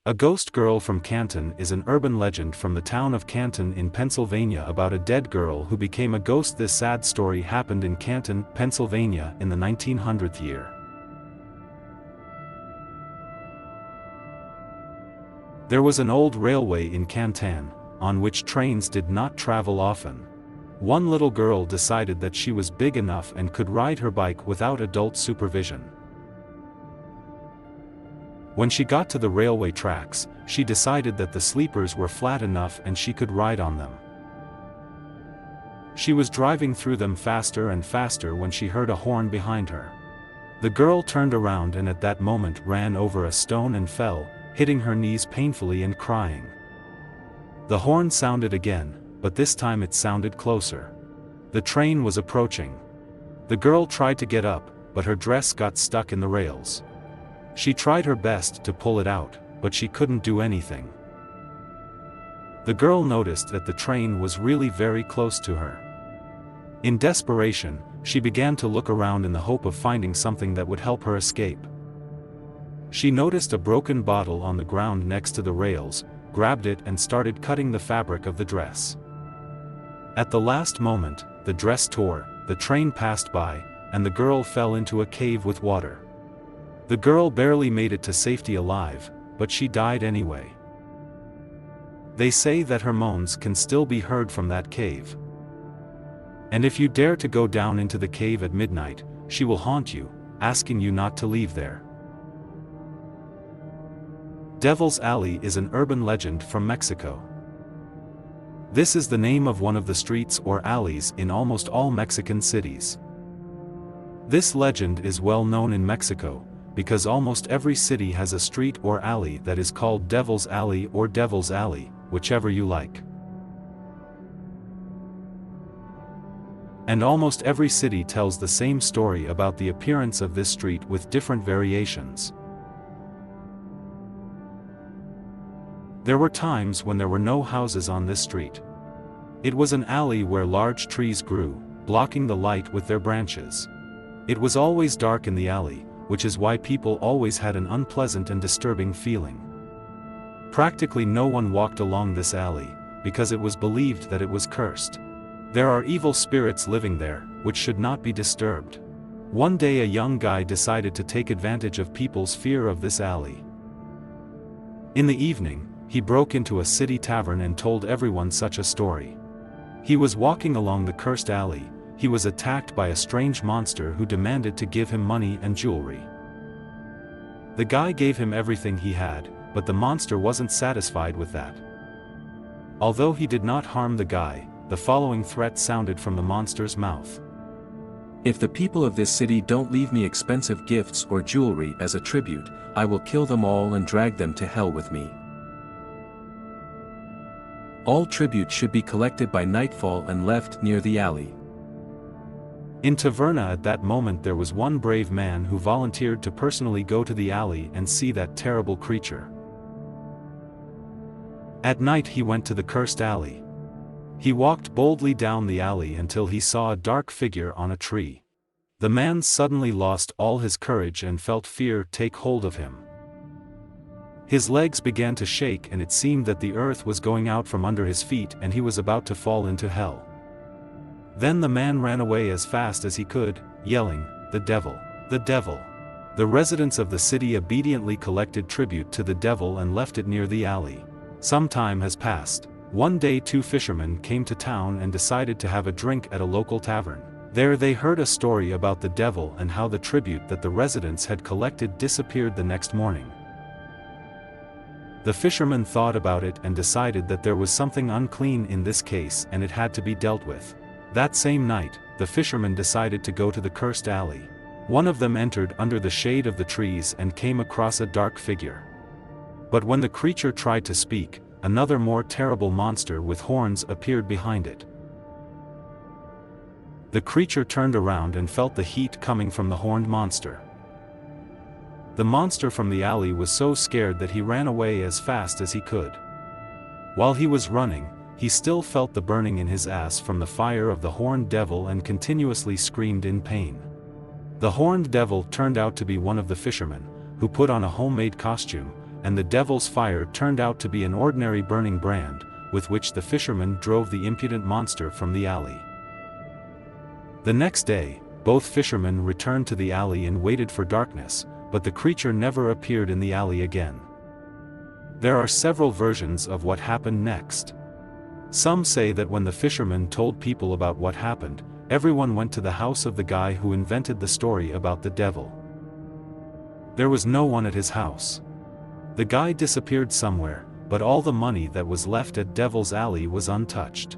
A ghost girl from Canton is an urban legend from the town of Canton in Pennsylvania about a dead girl who became a ghost. This sad story happened in Canton, Pennsylvania in the 1900th year. There was an old railway in Canton, on which trains did not travel often. One little girl decided that she was big enough and could ride her bike without adult supervision. When she got to the railway tracks, she decided that the sleepers were flat enough and she could ride on them. She was driving through them faster and faster when she heard a horn behind her. The girl turned around and at that moment ran over a stone and fell, hitting her knees painfully and crying. The horn sounded again, but this time it sounded closer. The train was approaching. The girl tried to get up, but her dress got stuck in the rails. She tried her best to pull it out, but she couldn't do anything. The girl noticed that the train was really very close to her. In desperation, she began to look around in the hope of finding something that would help her escape. She noticed a broken bottle on the ground next to the rails, grabbed it and started cutting the fabric of the dress. At the last moment, the dress tore, the train passed by, and the girl fell into a cave with water. The girl barely made it to safety alive, but she died anyway. They say that her moans can still be heard from that cave. And if you dare to go down into the cave at midnight, she will haunt you, asking you not to leave there. Devil's Alley is an urban legend from Mexico. This is the name of one of the streets or alleys in almost all Mexican cities. This legend is well known in Mexico, because almost every city has a street or alley that is called Devil's Alley or Devil's Alley, whichever you like. And almost every city tells the same story about the appearance of this street with different variations. There were times when there were no houses on this street. It was an alley where large trees grew, blocking the light with their branches. It was always dark in the alley, which is why people always had an unpleasant and disturbing feeling. Practically no one walked along this alley, because it was believed that it was cursed. There are evil spirits living there, which should not be disturbed. One day a young guy decided to take advantage of people's fear of this alley. In the evening, he broke into a city tavern and told everyone such a story. He was walking along the cursed alley. He was attacked by a strange monster who demanded to give him money and jewelry. The guy gave him everything he had, but the monster wasn't satisfied with that. Although he did not harm the guy, the following threat sounded from the monster's mouth. If the people of this city don't leave me expensive gifts or jewelry as a tribute, I will kill them all and drag them to hell with me. All tribute should be collected by nightfall and left near the alley. In Taverna at that moment there was one brave man who volunteered to personally go to the alley and see that terrible creature. At night he went to the cursed alley. He walked boldly down the alley until he saw a dark figure on a tree. The man suddenly lost all his courage and felt fear take hold of him. His legs began to shake and it seemed that the earth was going out from under his feet and he was about to fall into hell. Then the man ran away as fast as he could, yelling, "The devil! The devil!" The residents of the city obediently collected tribute to the devil and left it near the alley. Some time has passed. One day two fishermen came to town and decided to have a drink at a local tavern. There they heard a story about the devil and how the tribute that the residents had collected disappeared the next morning. The fishermen thought about it and decided that there was something unclean in this case and it had to be dealt with. That same night, the fishermen decided to go to the cursed alley. One of them entered under the shade of the trees and came across a dark figure. But when the creature tried to speak, another more terrible monster with horns appeared behind it. The creature turned around and felt the heat coming from the horned monster. The monster from the alley was so scared that he ran away as fast as he could. While he was running, he still felt the burning in his ass from the fire of the horned devil and continuously screamed in pain. The horned devil turned out to be one of the fishermen, who put on a homemade costume, and the devil's fire turned out to be an ordinary burning brand, with which the fisherman drove the impudent monster from the alley. The next day, both fishermen returned to the alley and waited for darkness, but the creature never appeared in the alley again. There are several versions of what happened next. Some say that when the fisherman told people about what happened, everyone went to the house of the guy who invented the story about the devil. There was no one at his house. The guy disappeared somewhere, but all the money that was left at Devil's Alley was untouched.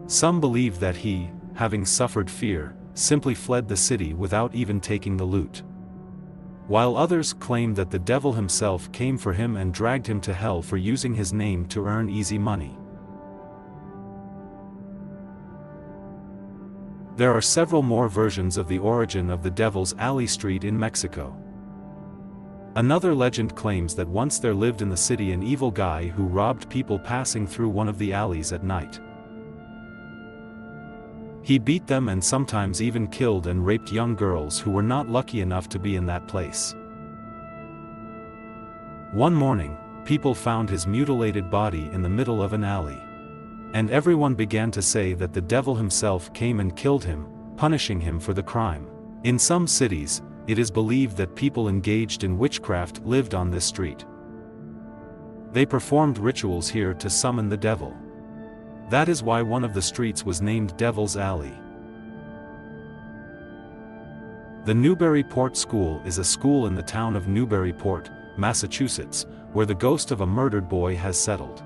Some believe that he, having suffered fear, simply fled the city without even taking the loot. While others claim that the devil himself came for him and dragged him to hell for using his name to earn easy money. There are several more versions of the origin of the Devil's Alley Street in Mexico. Another legend claims that once there lived in the city an evil guy who robbed people passing through one of the alleys at night. He beat them and sometimes even killed and raped young girls who were not lucky enough to be in that place. One morning, people found his mutilated body in the middle of an alley. And everyone began to say that the devil himself came and killed him, punishing him for the crime. In some cities, it is believed that people engaged in witchcraft lived on this street. They performed rituals here to summon the devil. That is why one of the streets was named Devil's Alley. The Newburyport School is a school in the town of Newburyport, Massachusetts, where the ghost of a murdered boy has settled.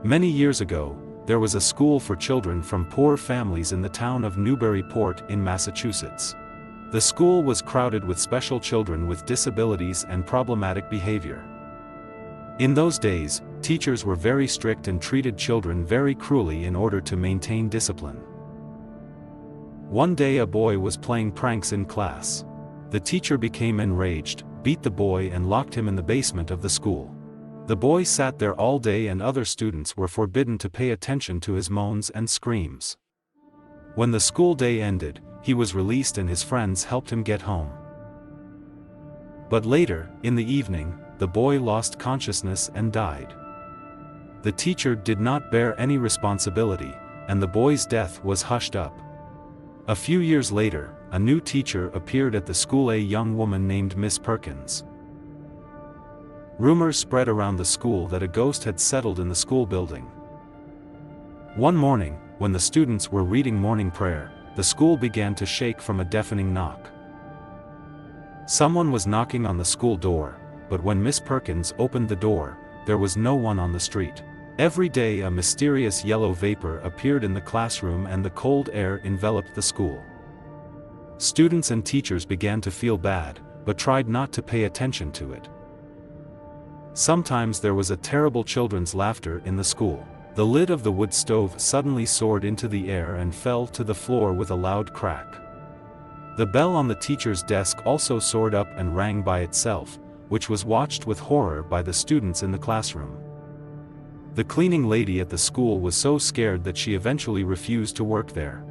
Many years ago, there was a school for children from poor families in the town of Newburyport in Massachusetts. The school was crowded with special children with disabilities and problematic behavior. In those days, teachers were very strict and treated children very cruelly in order to maintain discipline. One day a boy was playing pranks in class. The teacher became enraged, beat the boy and locked him in the basement of the school. The boy sat there all day and other students were forbidden to pay attention to his moans and screams. When the school day ended, he was released and his friends helped him get home. But later, in the evening, the boy lost consciousness and died. The teacher did not bear any responsibility, and the boy's death was hushed up. A few years later, a new teacher appeared at the school, a young woman named Miss Perkins. Rumors spread around the school that a ghost had settled in the school building. One morning, when the students were reading morning prayer, the school began to shake from a deafening knock. Someone was knocking on the school door, but when Miss Perkins opened the door, there was no one on the street. Every day a mysterious yellow vapor appeared in the classroom and the cold air enveloped the school. Students and teachers began to feel bad, but tried not to pay attention to it. Sometimes there was a terrible children's laughter in the school. The lid of the wood stove suddenly soared into the air and fell to the floor with a loud crack. The bell on the teacher's desk also soared up and rang by itself, which was watched with horror by the students in the classroom. The cleaning lady at the school was so scared that she eventually refused to work there.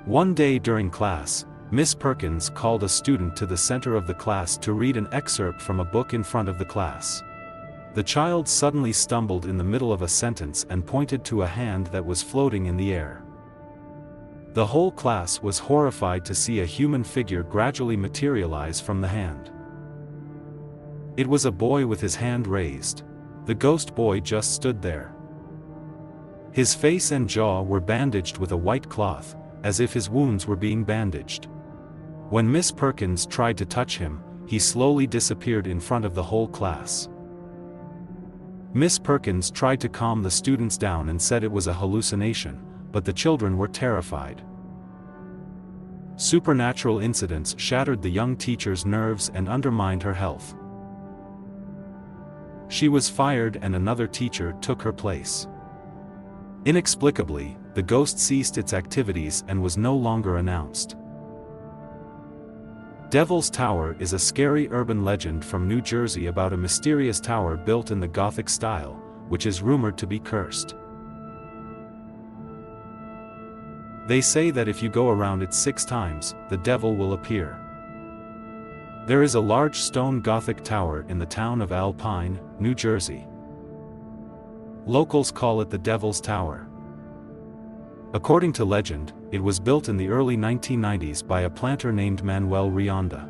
One day during class, Miss Perkins called a student to the center of the class to read an excerpt from a book in front of the class. The child suddenly stumbled in the middle of a sentence and pointed to a hand that was floating in the air. The whole class was horrified to see a human figure gradually materialize from the hand. It was a boy with his hand raised. The ghost boy just stood there. His face and jaw were bandaged with a white cloth, as if his wounds were being bandaged. When Miss Perkins tried to touch him, he slowly disappeared in front of the whole class. Miss Perkins tried to calm the students down and said it was a hallucination, but the children were terrified. Supernatural incidents shattered the young teacher's nerves and undermined her health. She was fired and another teacher took her place. Inexplicably, the ghost ceased its activities and was no longer announced. Devil's Tower is a scary urban legend from New Jersey about a mysterious tower built in the Gothic style, which is rumored to be cursed. They say that if you go around it 6 times, the devil will appear. There is a large stone Gothic tower in the town of Alpine, New Jersey. Locals call it the Devil's Tower. According to legend, it was built in the early 1990s by a planter named Manuel Rionda.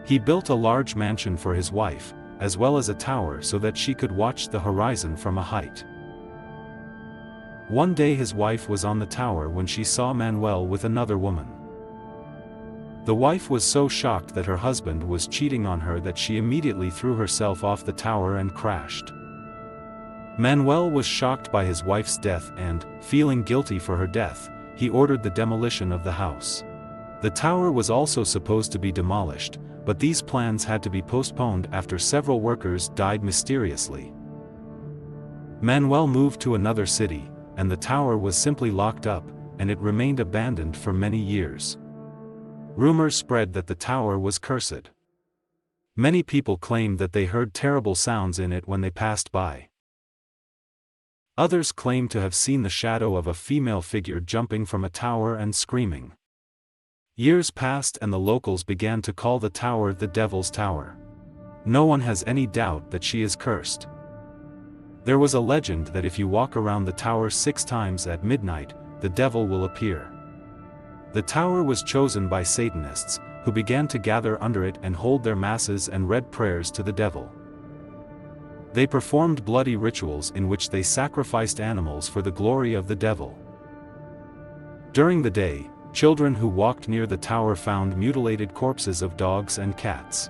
He built a large mansion for his wife, as well as a tower so that she could watch the horizon from a height. One day his wife was on the tower when she saw Manuel with another woman. The wife was so shocked that her husband was cheating on her that she immediately threw herself off the tower and crashed. Manuel was shocked by his wife's death and, feeling guilty for her death, he ordered the demolition of the house. The tower was also supposed to be demolished, but these plans had to be postponed after several workers died mysteriously. Manuel moved to another city, and the tower was simply locked up, and it remained abandoned for many years. Rumors spread that the tower was cursed. Many people claimed that they heard terrible sounds in it when they passed by. Others claimed to have seen the shadow of a female figure jumping from a tower and screaming. Years passed and the locals began to call the tower the Devil's Tower. No one has any doubt that she is cursed. There was a legend that if you walk around the tower 6 times at midnight, the devil will appear. The tower was chosen by Satanists, who began to gather under it and hold their masses and read prayers to the devil. They performed bloody rituals in which they sacrificed animals for the glory of the devil. During the day, children who walked near the tower found mutilated corpses of dogs and cats.